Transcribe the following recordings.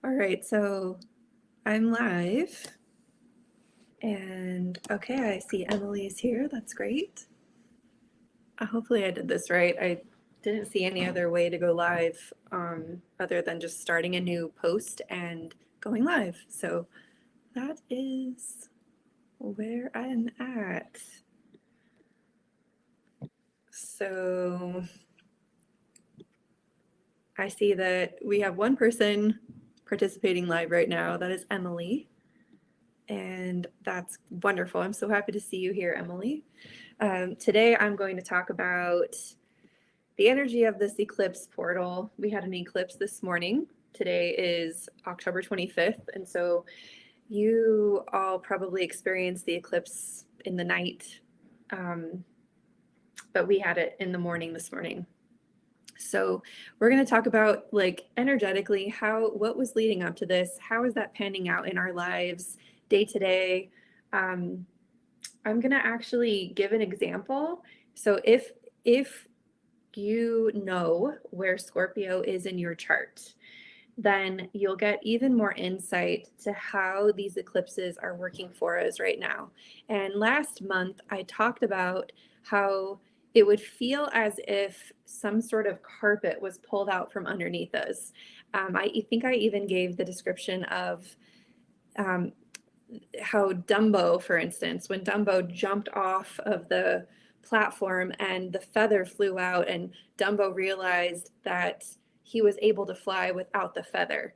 All right, so I'm live. And okay, I see Emily's here. That's great. Hopefully I did this right. I didn't see any other way to go live other than just starting a new post and going live. So that is where I'm at. So I see that we have one person participating live right now. That is Emily. And that's wonderful. I'm so happy to see you here, Emily. Today, I'm going to talk about the energy of this eclipse portal. We had an eclipse this morning. Today is October 25th. And so you all probably experienced the eclipse in the night, but we had it in the morning this morning. So we're going to talk about like energetically what was leading up to this, how is that panning out in our lives day to day. I'm going to actually give an example. So if you know where Scorpio is in your chart, then you'll get even more insight to how these eclipses are working for us right now. And last month, I talked about how it would feel as if some sort of carpet was pulled out from underneath us. I think I even gave the description of how Dumbo, for instance, when Dumbo jumped off of the platform and the feather flew out and Dumbo realized that he was able to fly without the feather.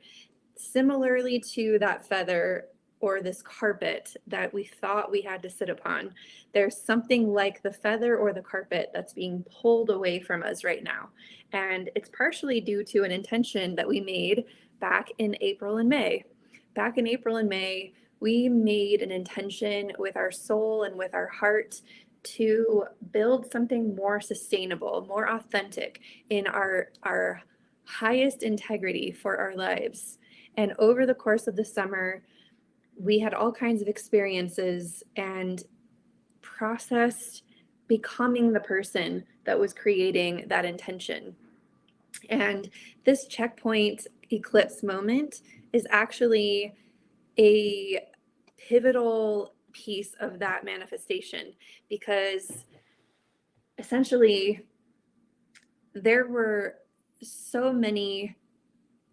Similarly to that feather or this carpet that we thought we had to sit upon, there's something like the feather or the carpet that's being pulled away from us right now. And it's partially due to an intention that we made back in April and May. Back in April and May, we made an intention with our soul and with our heart to build something more sustainable, more authentic in our highest integrity for our lives. And over the course of the summer, we had all kinds of experiences and processed becoming the person that was creating that intention. And this checkpoint eclipse moment is actually a pivotal piece of that manifestation, because essentially there were so many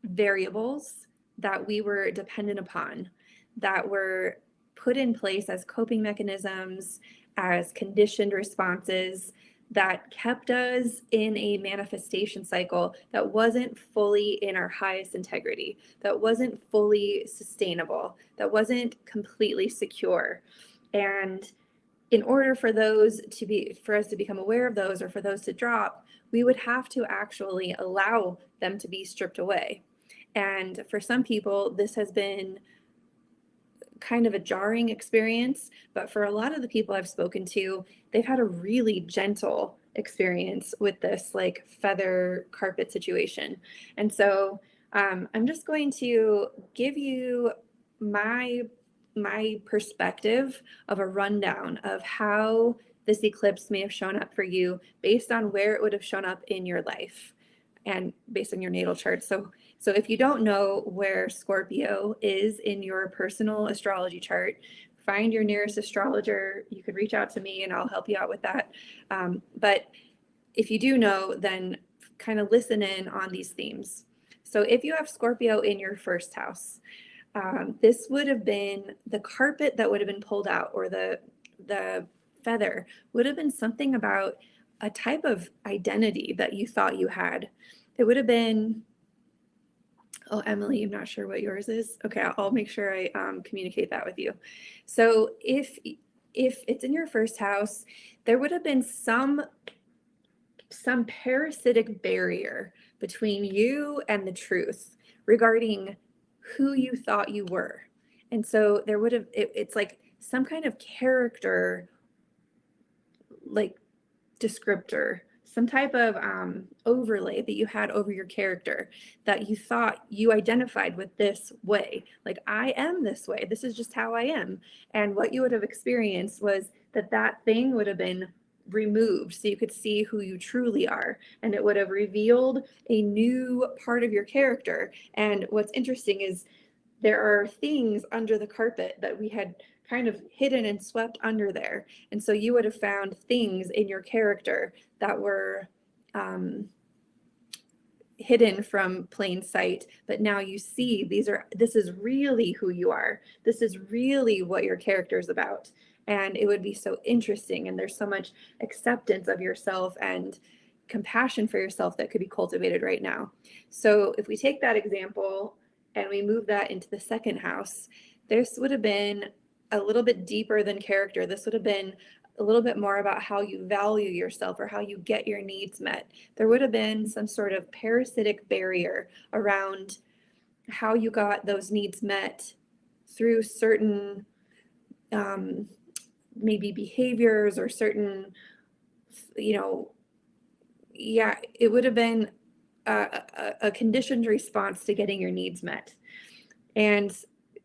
variables that we were dependent upon that were put in place as coping mechanisms, as conditioned responses that kept us in a manifestation cycle that wasn't fully in our highest integrity, that wasn't fully sustainable, that wasn't completely secure. And in order for us to become aware of those, or for those to drop, we would have to actually allow them to be stripped away. And for some people, this has been kind of a jarring experience, but for a lot of the people I've spoken to, they've had a really gentle experience with this like feather carpet situation. And so I'm just going to give you my perspective of a rundown of how this eclipse may have shown up for you based on where it would have shown up in your life and based on your natal chart. So if you don't know where Scorpio is in your personal astrology chart, find your nearest astrologer. You could reach out to me and I'll help you out with that. But if you do know, then kind of listen in on these themes. So if you have Scorpio in your first house, this would have been the carpet that would have been pulled out, or the feather would have been something about a type of identity that you thought you had. It would have been, oh, Emily, I'm not sure what yours is. Okay, I'll make sure I communicate that with you. So if it's in your first house, there would have been some parasitic barrier between you and the truth regarding who you thought you were. And so there would have, it's like some kind of character, like descriptor, some type of overlay that you had over your character that you thought you identified with this way. Like, I am this way. This is just how I am. And what you would have experienced was that thing would have been removed so you could see who you truly are, and it would have revealed a new part of your character. And what's interesting is there are things under the carpet that we had kind of hidden and swept under there. And so you would have found things in your character that were hidden from plain sight, but now you see this is really who you are. This is really what your character is about. And it would be so interesting. And there's so much acceptance of yourself and compassion for yourself that could be cultivated right now. So if we take that example and we move that into the second house, this would have been a little bit deeper than character. This would have been a little bit more about how you value yourself or how you get your needs met. There would have been some sort of parasitic barrier around how you got those needs met through certain maybe behaviors or certain, it would have been a conditioned response to getting your needs met. And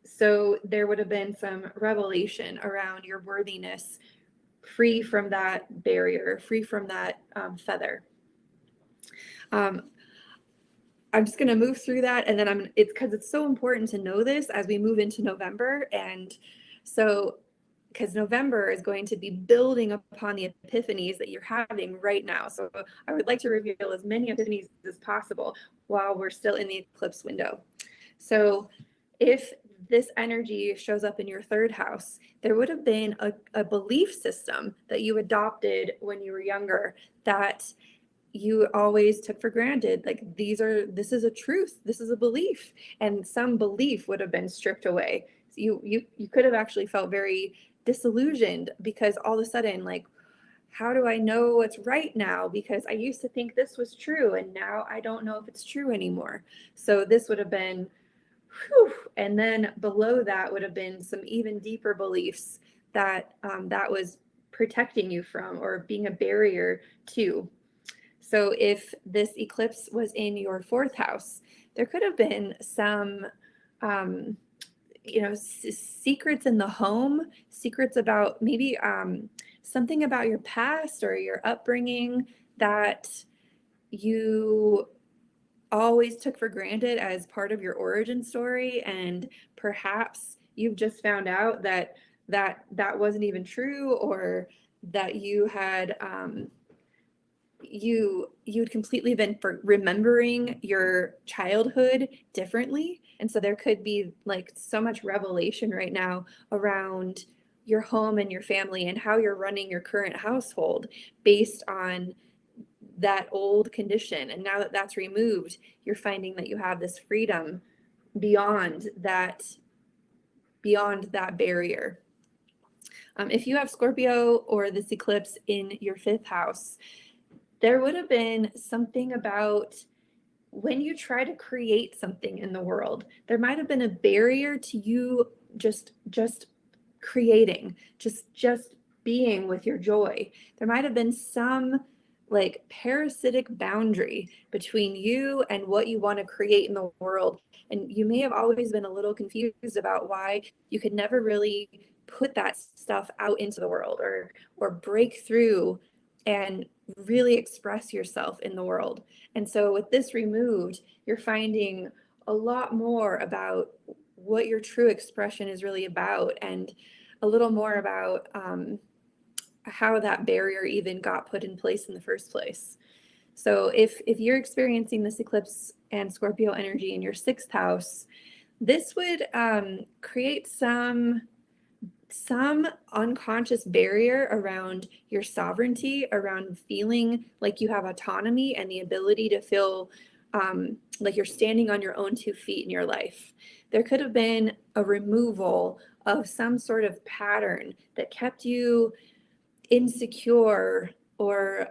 so there would have been some revelation around your worthiness, free from that barrier, free from that feather. I'm just going to move through that, and then it's because it's so important to know this as we move into November. And so, because November is going to be building upon the epiphanies that you're having right now. So I would like to reveal as many epiphanies as possible while we're still in the eclipse window. So if this energy shows up in your third house, there would have been a belief system that you adopted when you were younger that you always took for granted. Like this is a truth, this is a belief, and some belief would have been stripped away. So you could have actually felt very disillusioned because all of a sudden, like, how do I know what's right now? Because I used to think this was true, and now I don't know if it's true anymore. So this would have been whew. And then below that would have been some even deeper beliefs that that was protecting you from or being a barrier to. So if this eclipse was in your fourth house, there could have been some, secrets in the home, secrets about maybe something about your past or your upbringing that you always took for granted as part of your origin story, and perhaps you've just found out that wasn't even true, or that you had you'd completely been remembering your childhood differently. And so there could be like so much revelation right now around your home and your family and how you're running your current household based on that old condition. And now that that's removed, you're finding that you have this freedom beyond that barrier. If you have Scorpio or this eclipse in your fifth house, there would have been something about when you try to create something in the world, there might have been a barrier to you just creating, just being with your joy. There might have been some like parasitic boundary between you and what you want to create in the world. And you may have always been a little confused about why you could never really put that stuff out into the world or break through and really express yourself in the world. And so with this removed, you're finding a lot more about what your true expression is really about, and a little more about how that barrier even got put in place in the first place. So if you're experiencing this eclipse and Scorpio energy in your sixth house, this would create some unconscious barrier around your sovereignty, around feeling like you have autonomy and the ability to feel like you're standing on your own 2 feet in your life. There could have been a removal of some sort of pattern that kept you insecure or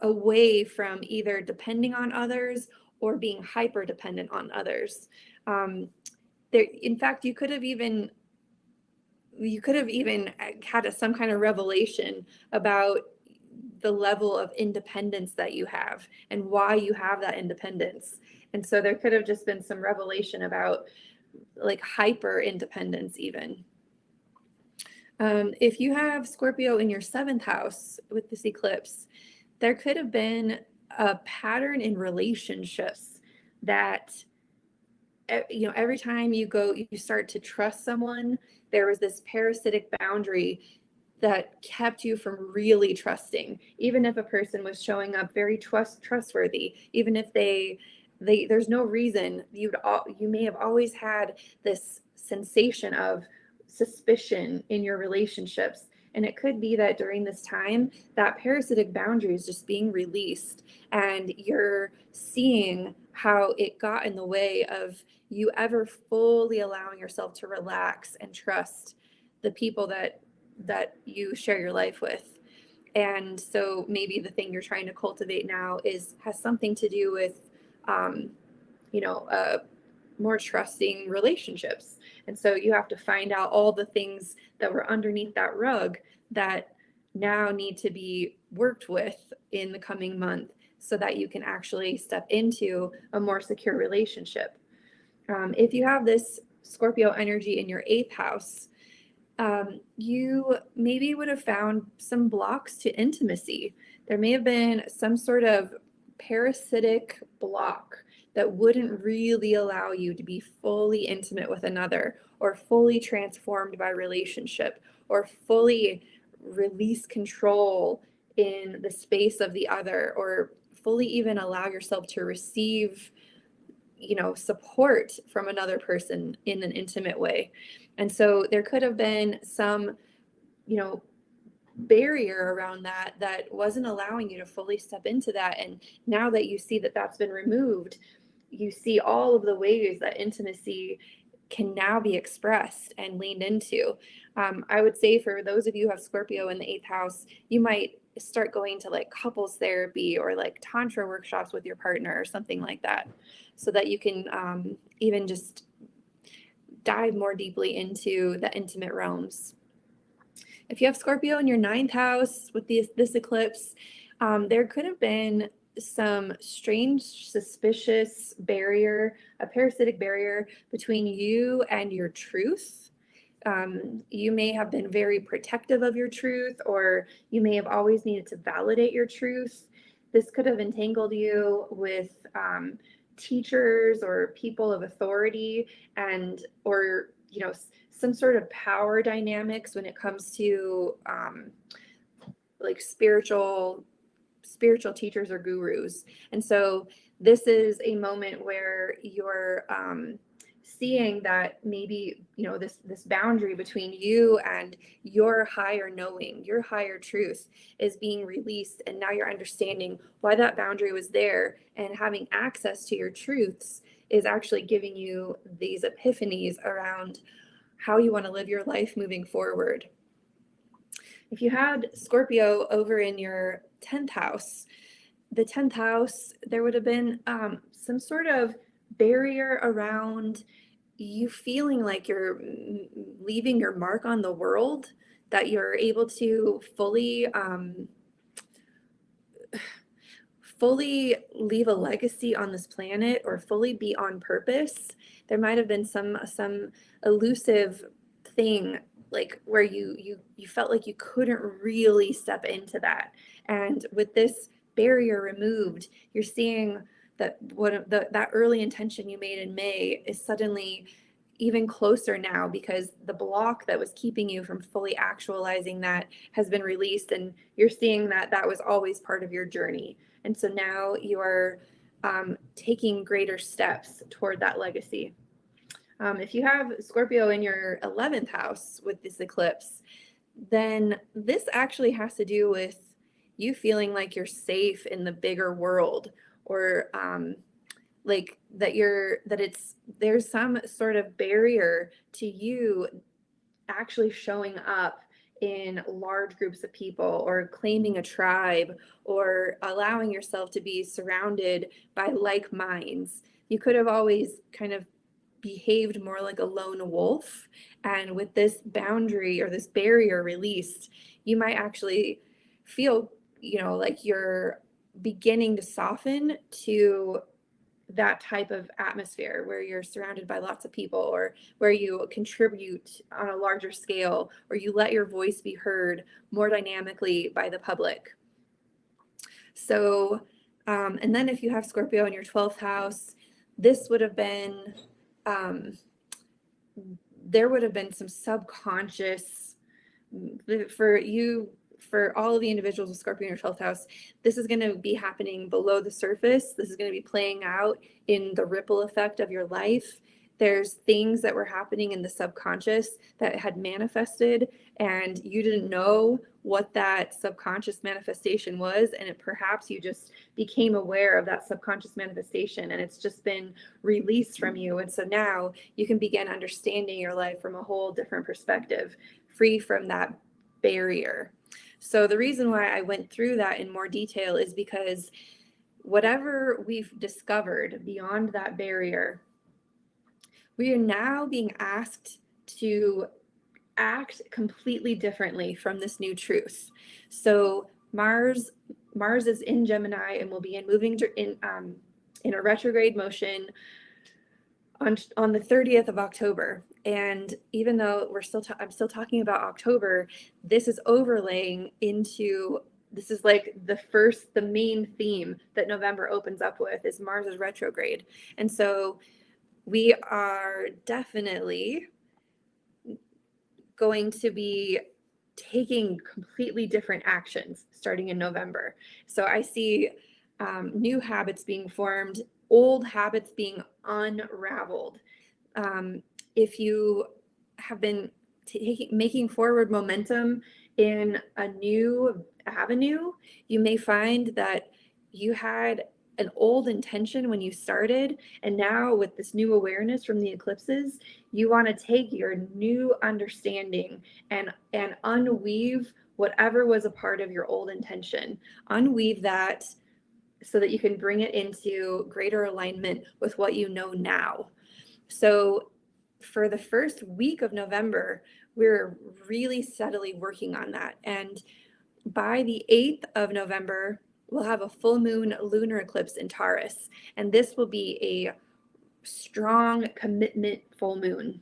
away from either depending on others or being hyper dependent on others. In fact, you could have even had some kind of revelation about the level of independence that you have and why you have that independence. And so there could have just been some revelation about like hyper independence even. If you have Scorpio in your 7th house with this eclipse, there could have been a pattern in relationships that every time you start to trust someone, there was this parasitic boundary that kept you from really trusting, even if a person was showing up very trustworthy, even if there's no reason. You may have always had this sensation of suspicion in your relationships, and it could be that during this time that parasitic boundary is just being released, and you're seeing how it got in the way of you ever fully allowing yourself to relax and trust the people that you share your life with. And so maybe the thing you're trying to cultivate now has something to do with um, more trusting relationships. And so you have to find out all the things that were underneath that rug that now need to be worked with in the coming month so that you can actually step into a more secure relationship. If you have this Scorpio energy in your 8th house, you maybe would have found some blocks to intimacy. There may have been some sort of parasitic block that wouldn't really allow you to be fully intimate with another, or fully transformed by relationship, or fully release control in the space of the other, or fully even allow yourself to receive support from another person in an intimate way. And so there could have been some barrier around that wasn't allowing you to fully step into that. And now that you see that that's been removed, you see all of the ways that intimacy can now be expressed and leaned into. I would say for those of you who have Scorpio in the 8th house, you might start going to like couples therapy or like tantra workshops with your partner or something like that, so that you can even just dive more deeply into the intimate realms. If you have Scorpio in your 9th house with this eclipse, there could have been some strange, suspicious barrier, a parasitic barrier between you and your truth. You may have been very protective of your truth, or you may have always needed to validate your truth. This could have entangled you with teachers or people of authority, or some sort of power dynamics when it comes to like spiritual teachers or gurus. And so this is a moment where you're seeing that maybe this boundary between you and your higher knowing, your higher truth, is being released, and now you're understanding why that boundary was there, and having access to your truths is actually giving you these epiphanies around how you want to live your life moving forward. If you had Scorpio over in your 10th house, the 10th house, there would have been some sort of barrier around you feeling like you're leaving your mark on the world, that you're able to fully leave a legacy on this planet, or fully be on purpose. There might have been some elusive thing, like where you felt like you couldn't really step into that. And with this barrier removed, you're seeing that that early intention you made in May is suddenly even closer now, because the block that was keeping you from fully actualizing that has been released, and you're seeing that that was always part of your journey. And so now you are taking greater steps toward that legacy. If you have Scorpio in your 11th house with this eclipse, then this actually has to do with you feeling like you're safe in the bigger world, or like there's some sort of barrier to you actually showing up in large groups of people, or claiming a tribe, or allowing yourself to be surrounded by like minds. You could have always kind of behaved more like a lone wolf, and with this boundary or this barrier released, you might actually feel like you're beginning to soften to that type of atmosphere where you're surrounded by lots of people, or where you contribute on a larger scale, or you let your voice be heard more dynamically by the public. So, and then if you have Scorpio in your 12th house, this would have been, there would have been some subconscious for you, for all of the individuals with Scorpio in your 12th house. This is going to be happening below the surface. This is going to be playing out in the ripple effect of your life. There's things that were happening in the subconscious that had manifested, and you didn't know what that subconscious manifestation was, and perhaps you just became aware of that subconscious manifestation, and it's just been released from you. And so now you can begin understanding your life from a whole different perspective, free from that barrier. So the reason why I went through that in more detail is because whatever we've discovered beyond that barrier, we are now being asked to act completely differently from this new truth. So Mars is in Gemini and will be moving in a retrograde motion on the 30th of October. And even though I'm still talking about October, this is overlaying into, this is like the main theme that November opens up with is Mars's retrograde. And so we are definitely going to be taking completely different actions starting in November. So I see new habits being formed, old habits being unraveled. If you have been making forward momentum in a new avenue, you may find that you had an old intention when you started, and now with this new awareness from the eclipses, you want to take your new understanding and unweave whatever was a part of your old intention, unweave that so that you can bring it into greater alignment with what you know now. So for the first week of November, we're really steadily working on that. And by the 8th of November, we'll have a full moon lunar eclipse in Taurus. And this will be a strong commitment full moon.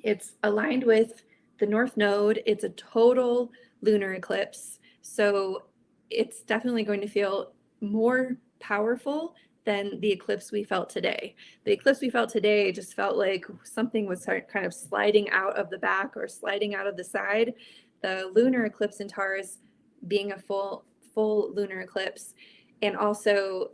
It's aligned with the North Node. It's a total lunar eclipse. So it's definitely going to feel more powerful than the eclipse we felt today. The eclipse we felt today just felt like something was kind of sliding out of the back or sliding out of the side. The lunar eclipse in Taurus being a full lunar eclipse, and also,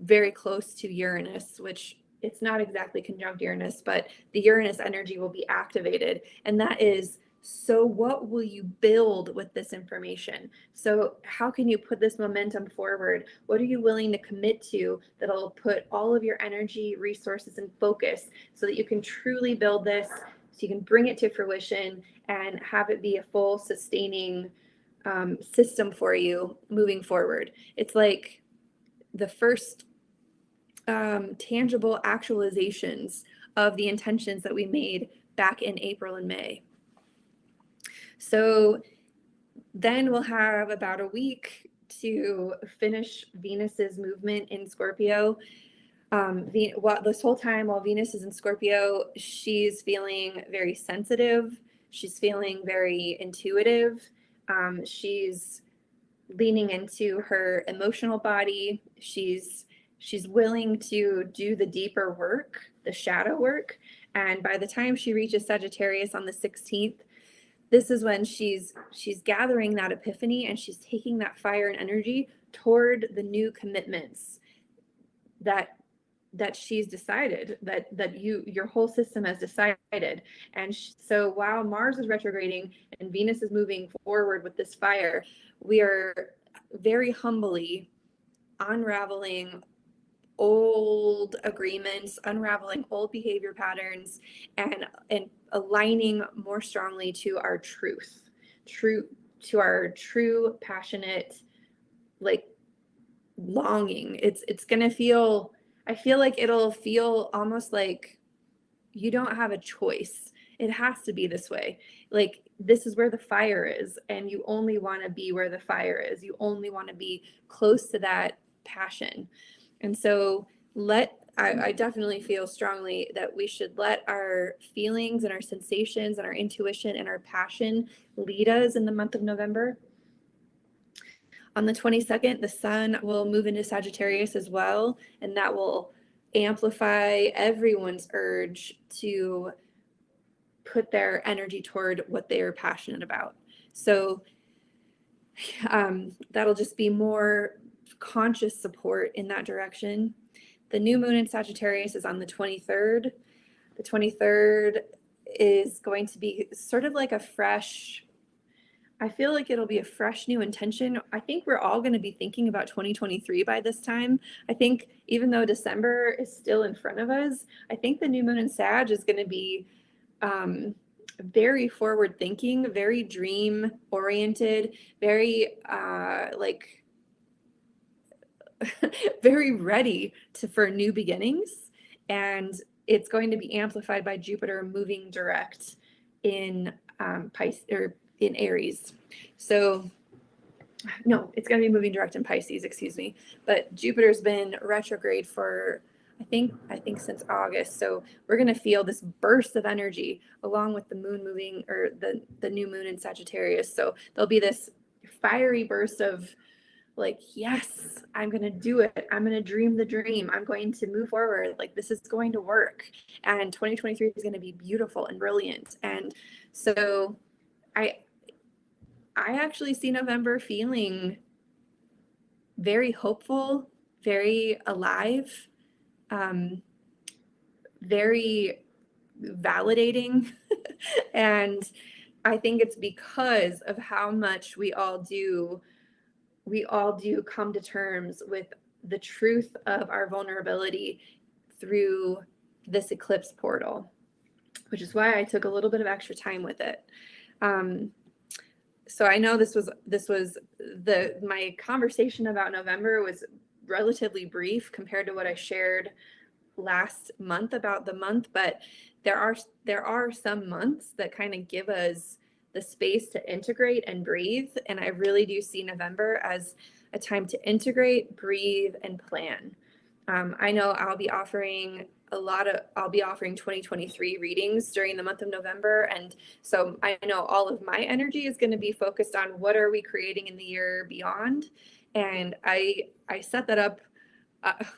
very close to Uranus, which it's not exactly conjunct Uranus, but the Uranus energy will be activated. And that is, so what will you build with this information? So how can you put this momentum forward? What are you willing to commit to that'll put all of your energy, resources, and focus so that you can truly build this, so you can bring it to fruition and have it be a full sustaining system for you moving forward? It's like the first tangible actualizations of the intentions that we made back in April and May. So then we'll have about a week to finish Venus's movement in Scorpio. This whole time while Venus is in Scorpio, she's feeling very sensitive. She's feeling very intuitive. She's leaning into her emotional body. She's willing to do the deeper work, the shadow work. And by the time she reaches Sagittarius on the 16th, this is when she's gathering that epiphany, and she's taking that fire and energy toward the new commitments that she's decided, that your whole system has decided. And so while Mars is retrograding and Venus is moving forward with this fire, we are very humbly unraveling old agreements, unraveling old behavior patterns, and aligning more strongly to our truth, to our true passionate, like, longing. It's gonna feel, I feel like it'll feel almost like you don't have a choice. It has to be this way. Like, this is where the fire is, and you only want to be where the fire is. You only want to be close to that passion. And so I definitely feel strongly that we should let our feelings and our sensations and our intuition and our passion lead us in the month of November. On the 22nd, the sun will move into Sagittarius as well, and that will amplify everyone's urge to put their energy toward what they are passionate about. So that'll just be more conscious support in that direction. The new moon in Sagittarius is on the 23rd. The 23rd is going to be sort of like a fresh, I feel like it'll be a fresh new intention. I think we're all going to be thinking about 2023 by this time. I think even though December is still in front of us, I think the new moon in Sag is going to be very forward thinking, very dream oriented, very like very ready for new beginnings. And it's going to be amplified by Jupiter moving direct in Pisces, or in Aries. So no, it's going to be moving direct in Pisces, excuse me. But Jupiter's been retrograde for I think since August. So we're going to feel this burst of energy along with the moon moving, or the new moon in Sagittarius. So there'll be this fiery burst of like, yes, I'm going to do it. I'm going to dream the dream. I'm going to move forward. Like, this is going to work. And 2023 is going to be beautiful and brilliant. And so I actually see November feeling very hopeful, very alive, very validating. And I think it's because of how much we all do come to terms with the truth of our vulnerability through this eclipse portal, which is why I took a little bit of extra time with it. So I know my conversation about November was relatively brief compared to what I shared last month about the month, but there are some months that kind of give us the space to integrate and breathe. And I really do see November as a time to integrate, breathe, and plan. I know I'll be offering 2023 readings during the month of November. And so I know all of my energy is going to be focused on what are we creating in the year beyond. And I set that up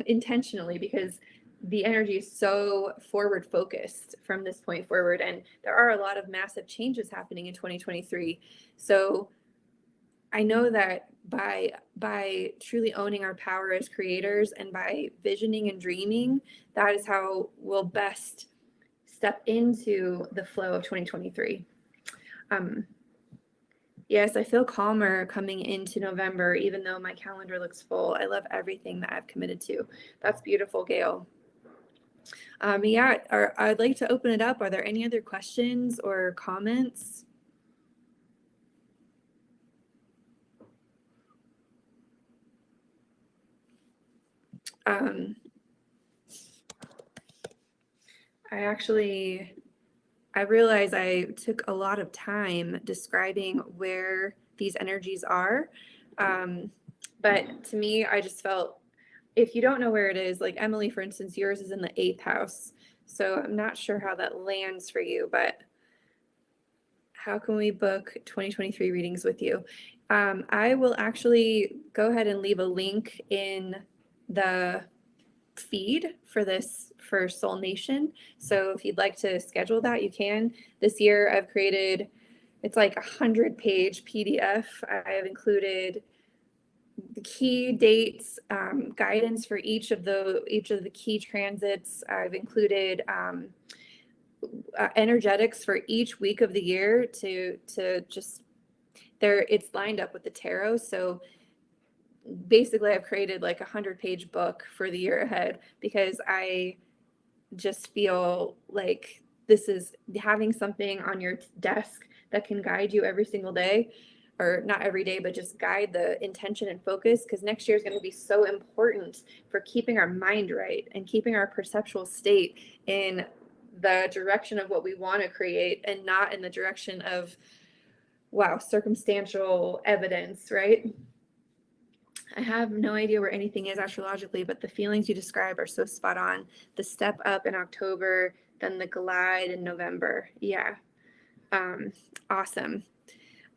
intentionally because the energy is so forward focused from this point forward. And there are a lot of massive changes happening in 2023. So I know that by truly owning our power as creators and by visioning and dreaming, that is how we'll best step into the flow of 2023. Yes, I feel calmer coming into November, even though my calendar looks full. I love everything that I've committed to. That's beautiful, Gail. I'd like to open it up. Are there any other questions or comments? I realize I took a lot of time describing where these energies are. But to me, I just felt, if you don't know where it is, like Emily, for instance, yours is in the 8th house. So I'm not sure how that lands for you, but how can we book 2023 readings with you? I will actually go ahead and leave a link in the feed for Soul Nation. So if you'd like to schedule that, you can. This year I've created, it's like 100-page PDF. I have included the key dates, guidance for each of the key transits. I've included energetics for each week of the year to just there. It's lined up with the tarot. So basically I've created like 100-page book for the year ahead, because I just feel like this is having something on your desk that can guide you every single day, or not every day, but just guide the intention and focus, because next year is going to be so important for keeping our mind right and keeping our perceptual state in the direction of what we want to create, and not in the direction of, wow, circumstantial evidence, right? I have no idea where anything is astrologically, but the feelings you describe are so spot on. The step up in October, then the glide in November. Yeah. Um, awesome.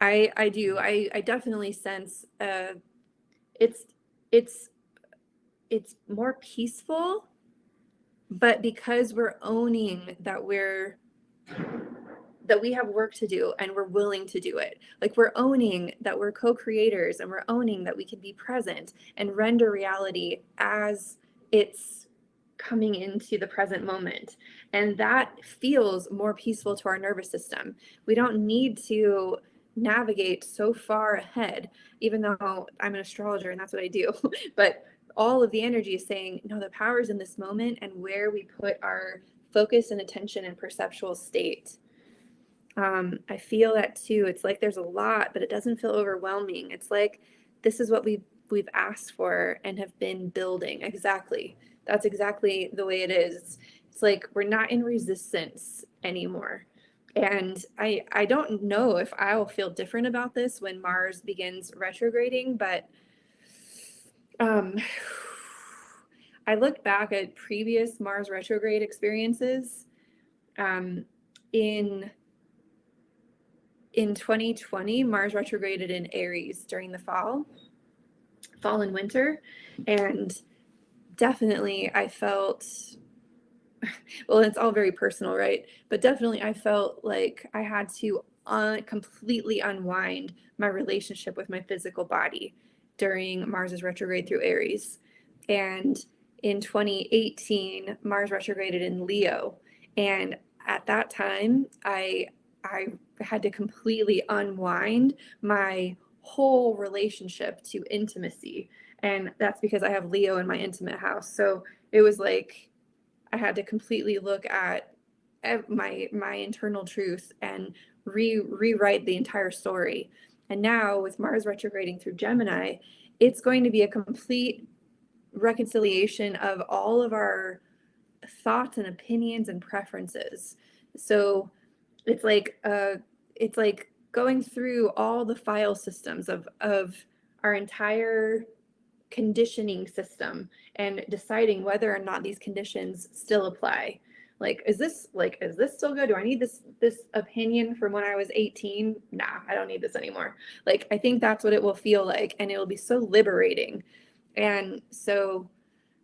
I do. I definitely sense it's it's it's more peaceful, but because we're owning that we have work to do and we're willing to do it. Like we're owning that we're co-creators and we're owning that we can be present and render reality as it's coming into the present moment. And that feels more peaceful to our nervous system. We don't need to navigate so far ahead, even though I'm an astrologer and that's what I do. But all of the energy is saying, no, the power is in this moment and where we put our focus and attention and perceptual state. I feel that too. It's like there's a lot, but it doesn't feel overwhelming. It's like this is what we've asked for and have been building. Exactly. That's exactly the way it is. It's like we're not in resistance anymore. And I don't know if I'll feel different about this when Mars begins retrograding, but um, I look back at previous Mars retrograde experiences um, in 2020, Mars retrograded in Aries during the fall and winter. And definitely I felt, well, it's all very personal, right? But definitely I felt like I had to completely unwind my relationship with my physical body during Mars's retrograde through Aries. And in 2018, Mars retrograded in Leo. And at that time, I had to completely unwind my whole relationship to intimacy. And that's because I have Leo in my intimate house. So it was like I had to completely look at my internal truth and rewrite the entire story. And now with Mars retrograding through Gemini, it's going to be a complete reconciliation of all of our thoughts and opinions and preferences. So it's like going through all the file systems of our entire conditioning system and deciding whether or not these conditions still apply. Is this still good? Do I need this opinion from when I was 18? Nah, I don't need this anymore. Like I think that's what it will feel like, and it will be so liberating. And so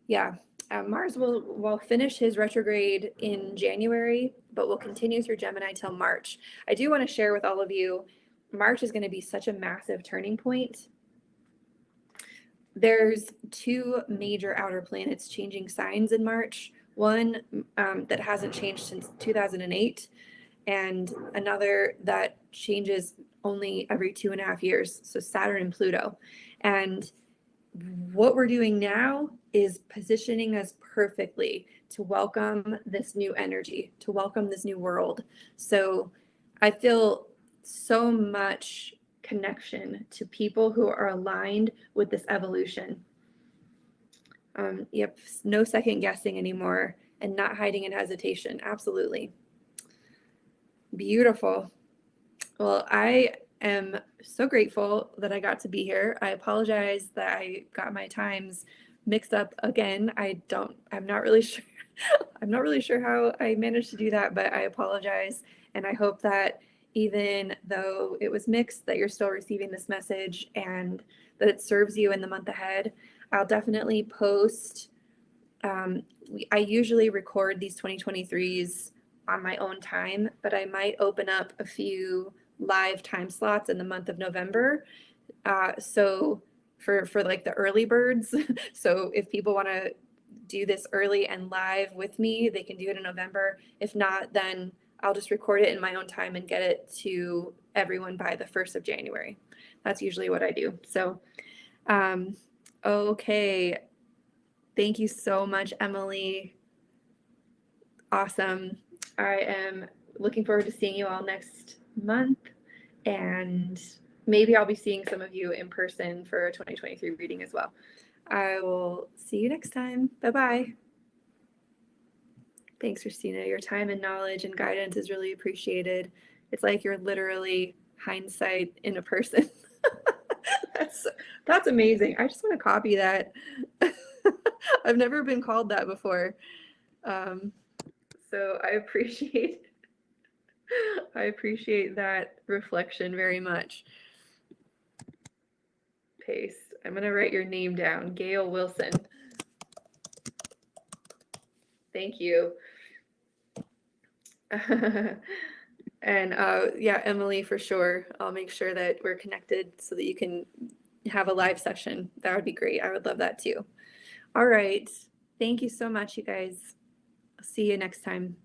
yeah, Mars will finish his retrograde in January, but will continue through Gemini till March. I do want to share with all of you, March is going to be such a massive turning point. There's two major outer planets changing signs in March. One that hasn't changed since 2008, and another that changes only every 2.5 years. So Saturn and Pluto. And what we're doing now is positioning us perfectly to welcome this new energy, to welcome this new world. So I feel so much connection to people who are aligned with this evolution. Yep, no second guessing anymore and not hiding in hesitation. Absolutely. Beautiful. Well, I am so grateful that I got to be here. I apologize that I got my times mixed up again. I'm not really sure. I'm not really sure how I managed to do that, but I apologize. And I hope that even though it was mixed, that you're still receiving this message and that it serves you in the month ahead. I'll definitely post. I usually record these 2023s on my own time, but I might open up a few live time slots in the month of November. So for like the early birds. So if people want to do this early and live with me, they can do it in November. If not, then I'll just record it in my own time and get it to everyone by the 1st of January. That's usually what I do. So, okay. Thank you so much, Emily. Awesome. I am looking forward to seeing you all next month, and maybe I'll be seeing some of you in person for a 2023 reading as well. I will see you next time. Bye-bye. Thanks, Christina. Your time and knowledge and guidance is really appreciated. It's like you're literally hindsight in a person. That's amazing. I just want to copy that. I've never been called that before. So I appreciate that reflection very much. Paste. I'm gonna write your name down, Gail Wilson. Thank you. And yeah, Emily, for sure. I'll make sure that we're connected so that you can have a live session. That would be great. I would love that too. All right. Thank you so much, you guys. I'll see you next time.